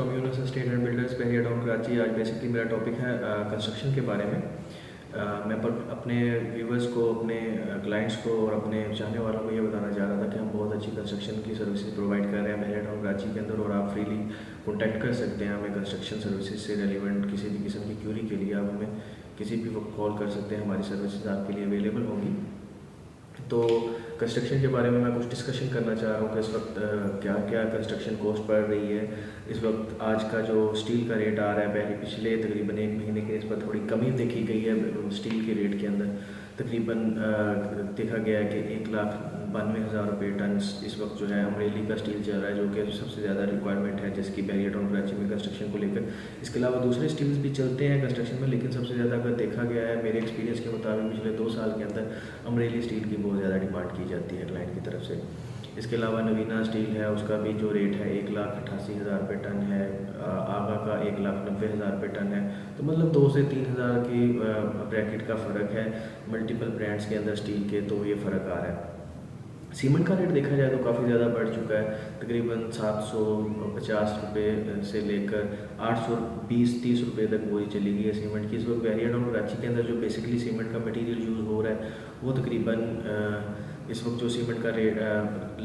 From Unis state and builders Bahria town Karachi. आज basically मेरा topic है कंस्ट्रक्शन के बारे में। मैं अपने व्यूवर्स को, अपने क्लाइंट्स को और अपने चाहने वालों को ये बताना चाह रहा था कि हम बहुत अच्छी कंस्ट्रक्शन की सर्विसेज प्रोवाइड कर रहे हैं बहरिया टाउन कराची के अंदर, और आप फ्रीली कॉन्टैक्ट कर सकते हैं हमें कंस्ट्रक्शन सर्विसेज से रेलिवेंट किसी भी किस्म की क्यूरी के लिए। आप हमें किसी भी वक्त कॉल कर सकते हैं, हमारी सर्विसेज आपके लिए अवेलेबल होंगी। तो कंस्ट्रक्शन के बारे में मैं कुछ डिस्कशन करना चाह रहा हूँ कि इस वक्त क्या क्या कंस्ट्रक्शन कॉस्ट पड़ रही है। इस वक्त आज का जो स्टील का रेट आ रहा है, पहले पिछले तकरीबन 1 महीने के इस पर थोड़ी कमी देखी गई है स्टील के रेट के अंदर। तकरीबन देखा गया है कि 1,92,000 रुपये टन इस वक्त जो है अमरेली का स्टील चल रहा है, जो कि सबसे ज़्यादा रिक्वायरमेंट है जिसकी बहरिया टाउन कराची में कंस्ट्रक्शन को लेकर। इसके अलावा दूसरे स्टील्स भी चलते हैं कंस्ट्रक्शन में, लेकिन सबसे ज़्यादा अगर देखा गया है मेरे एक्सपीरियंस के मुताबिक पिछले 2 साल के अंदर अमरेली स्टील की बहुत ज़्यादा डिमांड की जाती है क्लाइंट की तरफ से। इसके अलावा नवीना स्टील है, उसका भी जो रेट है 1,88,000 रुपये टन है। आगा का 1,90,000 रुपये टन है। तो मतलब 2 से 3,000 की ब्रैकेट का फ़र्क है मल्टीपल ब्रांड्स के अंदर स्टील के, तो ये फ़र्क आ रहा है। सीमेंट का रेट देखा जाए तो काफ़ी ज़्यादा बढ़ चुका है, तकरीबन 750 रुपये से लेकर 820-30 रुपये तक बोरी चली गई है सीमेंट की। इस वक्त बहरिया टाउन कराची के अंदर जो बेसिकली सीमेंट का मटेरियल यूज़ हो रहा है वो तकरीबन इस वक्त जो सीमेंट का रेट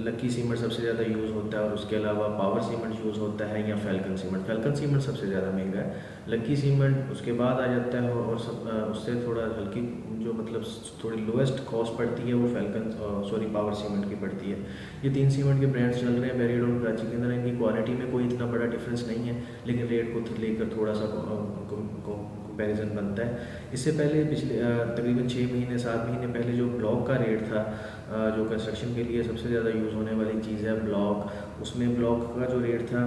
लक्की सीमेंट सबसे ज़्यादा यूज़ होता है, और उसके अलावा पावर सीमेंट यूज़ होता है या फैल्कन सीमेंट। फैल्कन सीमेंट सबसे ज़्यादा महंगा है, लक्की सीमेंट उसके बाद आ जाता है, और उससे थोड़ा हल्की जो मतलब थोड़ी लोएस्ट कॉस्ट पड़ती है वो पावर सीमेंट की पड़ती है। ये 3 सीमेंट के ब्रांड्स चल रहे हैं बहरिया टाउन कराची के अंदर। इनकी क्वालिटी में कोई इतना बड़ा डिफरेंस नहीं है, लेकिन रेट को लेकर थोड़ा सा कंपैरिजन बनता है। इससे पहले पिछले तकरीबन 6 महीने 7 महीने पहले जो ब्लॉक का रेट था, जो कंस्ट्रक्शन के लिए सबसे ज़्यादा यूज़ होने वाली चीज़ है ब्लॉक, उसमें ब्लॉक का जो रेट था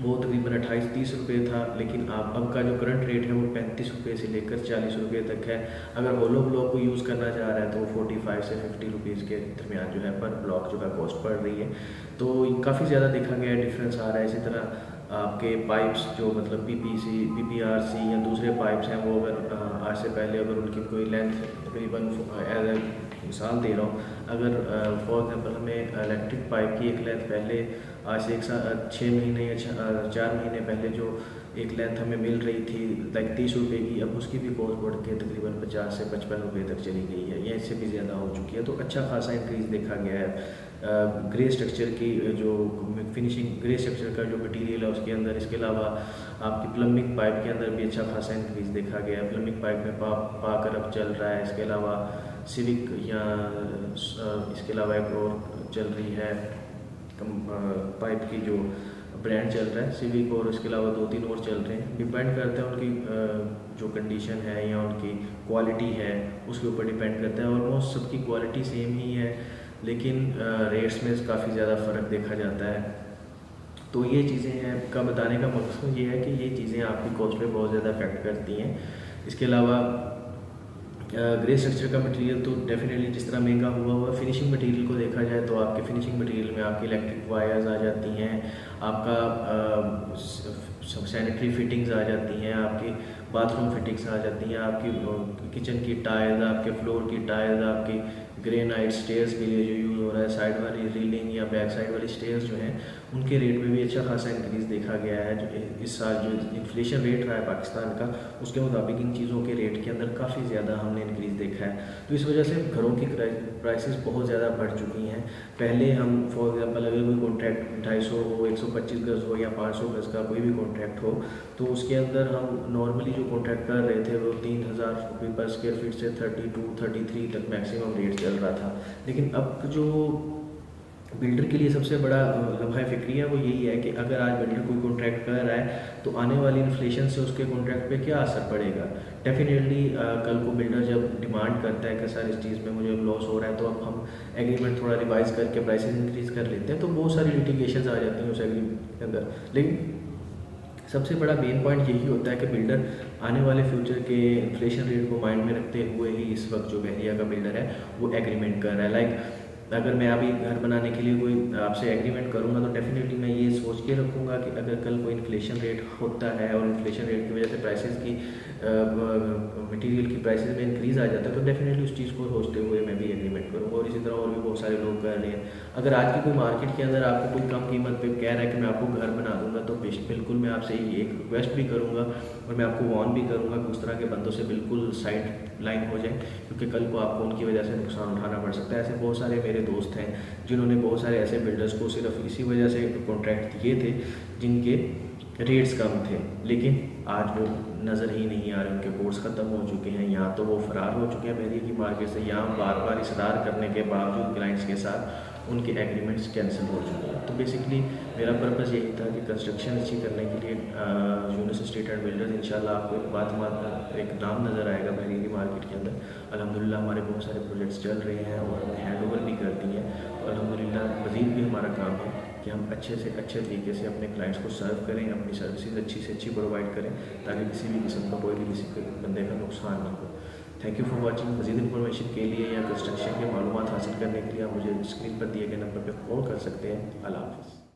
वो तकरीबन 28-30 रुपये था, लेकिन अब का जो करंट रेट है वो 35 रुपये से लेकर 40 रुपये तक है। अगर होलो ब्लॉक को यूज़ करना चाह रहा है तो 45 से 50 रुपीज़ के दरमियान जो है पर ब्लॉक जो है कॉस्ट पड़ रही है। तो काफ़ी ज़्यादा देखा गया डिफरेंस आ रहा है। इसी तरह आपके पाइप्स जो मतलब PPC, PPRC या दूसरे पाइप्स हैं, वो अगर आज से पहले अगर उनकी कोई लेंथ तकरीबन एज ए मिसाल दे रहा हूँ, अगर फॉर एग्जांपल हमें इलेक्ट्रिक पाइप की एक लेंथ पहले आज से 6 महीने या 4 महीने पहले जो एक लेंथ हमें मिल रही थी लाइक 30 रुपये की, अब उसकी भी कॉस्ट बढ़ के तकरीबन 50 से 55 रुपये तक चली गई है, या इससे भी ज़्यादा हो चुकी है। तो अच्छा खासा इंक्रीज़ देखा गया है ग्रे स्ट्रक्चर की जो फिनिशिंग, ग्रे स्ट्रक्चर का जो मटीरियल है उसके अंदर। इसके अलावा आपकी प्लम्बिंग पाइप के अंदर भी अच्छा खासा इंक्रीज़ देखा गया है। प्लम्बिंग पाइप में पाकर अब चल रहा है। इसके अलावा सिविक या इसके अलावा एक और चल रही है पाइप की जो ब्रांड चल रहा है सिविक, और इसके अलावा 2-3 और चल रहे हैं। डिपेंड करता है उनकी जो कंडीशन है या उनकी क्वालिटी है उसके ऊपर डिपेंड करता है। ऑलमोस्ट सबकी क्वालिटी सेम ही है, लेकिन रेट्स में काफ़ी ज़्यादा फ़र्क देखा जाता है। तो ये चीज़ें हैं का बताने का मकसद ये है कि ये चीज़ें आपकी कॉस्ट पे बहुत ज़्यादा इफेक्ट करती हैं। इसके अलावा ग्रे स्ट्रक्चर का मटेरियल तो डेफिनेटली जिस तरह महंगा हुआ फिनिशिंग मटेरियल को देखा जाए तो आपके फिनिशिंग मटेरियल में आपकी इलेक्ट्रिक वायर्स आ जाती हैं, आपका सैनिटरी फिटिंग्स आ जाती हैं, आपकी बाथरूम फिटिंग्स आ जाती हैं, आपकी किचन की टाइल्स, आपके फ्लोर की टाइल्स, आपकी ग्रेनाइट स्टेयर्स के लिए जो यूज़ हो रहा है, साइड वाली रीलिंग या बैक साइड वाली स्टेयर्स जो हैं उनके रेट में भी अच्छा खासा इंक्रीज़ देखा गया है। जो इस साल जो इन्फ्लेशन रेट रहा है पाकिस्तान का, उसके मुताबिक इन चीज़ों के रेट के अंदर काफ़ी ज़्यादा हमने इंक्रीज़ देखा है। तो इस वजह से घरों की प्राइसेस बहुत ज़्यादा बढ़ चुकी हैं। पहले हम फॉर एग्जांपल अगर कोई कॉन्ट्रैक्ट 250 हो, 125 गज़ हो या 500 गज़ का कोई भी कॉन्ट्रैक्ट हो, तो उसके अंदर हम नॉर्मली जो कॉन्ट्रैक्ट कर रहे थे वो 3,000 रुपये पर स्क्वायर फीट से 32-33 तक मैक्सिमम रेट चल रहा था। लेकिन अब जो बिल्डर के लिए सबसे बड़ा लम्हा फ़िक्री है वो यही है कि अगर आज बिल्डर कोई कॉन्ट्रैक्ट कर रहा है तो आने वाली इन्फ्लेशन से उसके कॉन्ट्रैक्ट पे क्या असर पड़ेगा। डेफिनेटली कल को बिल्डर जब डिमांड करता है कि सर इस चीज़ में मुझे लॉस हो रहा है, तो अब हम एग्रीमेंट थोड़ा रिवाइज़ करके प्राइसेस इंक्रीज़ कर लेते हैं, तो बहुत सारी लिटिगेशंस आ जाती हैं उस एग्रीमेंट के अंदर। लेकिन सबसे बड़ा मेन पॉइंट यही होता है कि बिल्डर आने वाले फ्यूचर के इन्फ्लेशन रेट को माइंड में रखते हुए ही इस वक्त जो बहरिया का बिल्डर है वो एग्रीमेंट कर रहा है। लाइक अगर मैं अभी घर बनाने के लिए कोई आपसे एग्रीमेंट करूंगा तो डेफिनेटली मैं ये सोच के रखूंगा कि अगर कल कोई इन्फ्लेशन रेट होता है और इन्फ्लेशन रेट की वजह से प्राइसेस की मटेरियल की प्राइसेस में इंक्रीज़ आ जाता है तो डेफिनेटली उस चीज़ को सोचते हुए मैं भी एग्रीमेंट करूँगा। और इसी तरह और भी बहुत सारे लोग कर रहे हैं। अगर आज की कोई मार्केट के अंदर आपको कोई कम कीमत पे कह रहा है कि मैं आपको घर बना दूंगा, तो बिल्कुल मैं आपसे एक रिक्वेस्ट भी करूँगा और मैं आपको वार्न भी करूँगा कि उस तरह के बंदों से बिल्कुल साइड लाइन हो जाए, क्योंकि कल को आपको उनकी वजह से नुकसान उठाना पड़ सकता है। ऐसे बहुत सारे मेरे दोस्त हैं जिन्होंने बहुत सारे ऐसे बिल्डर्स को सिर्फ इसी वजह से कॉन्ट्रैक्ट दिए थे जिनके रेट्स कम थे, लेकिन आज वो नज़र ही नहीं आ रहे, उनके कोर्स ख़त्म हो चुके हैं, या तो वो फ़रार हो चुके हैं बहरिया की मार्केट से, या बार बार इसरार करने के बावजूद क्लाइंट्स के साथ उनके एग्रीमेंट्स कैंसिल हो चुके हैं। तो बेसिकली मेरा पर्पज़ यही था कि कंस्ट्रक्शन अच्छी करने के लिए यूनुस एस्टेट एंड बिल्डर्स, इंशाल्लाह आपको एक नाम नज़र आएगा बहरिया की मार्केट के अंदर। अल्हम्दुलिल्लाह हमारे बहुत सारे प्रोजेक्ट्स चल रहे हैं और हमने हैंड ओवर भी कर दिए हैं। तो अल्हम्दुलिल्लाह मज़ीद भी हमारा काम है कि हम अच्छे से अच्छे तरीके से अपने क्लाइंट्स को सर्व करें, अपनी सर्विसेज अच्छी से अच्छी प्रोवाइड करें, ताकि किसी भी किस्म का कोई भी किसी बंदे का नुकसान ना हो। Thank you for watching. मज़ीद इन्फॉर्मेशन के लिए या कंस्ट्रक्शन के मालूमात हासिल करने के लिए आप मुझे स्क्रीन पर दिए गए नंबर पर कॉल कर सकते हैं। अल्लाह हाफ़िज़।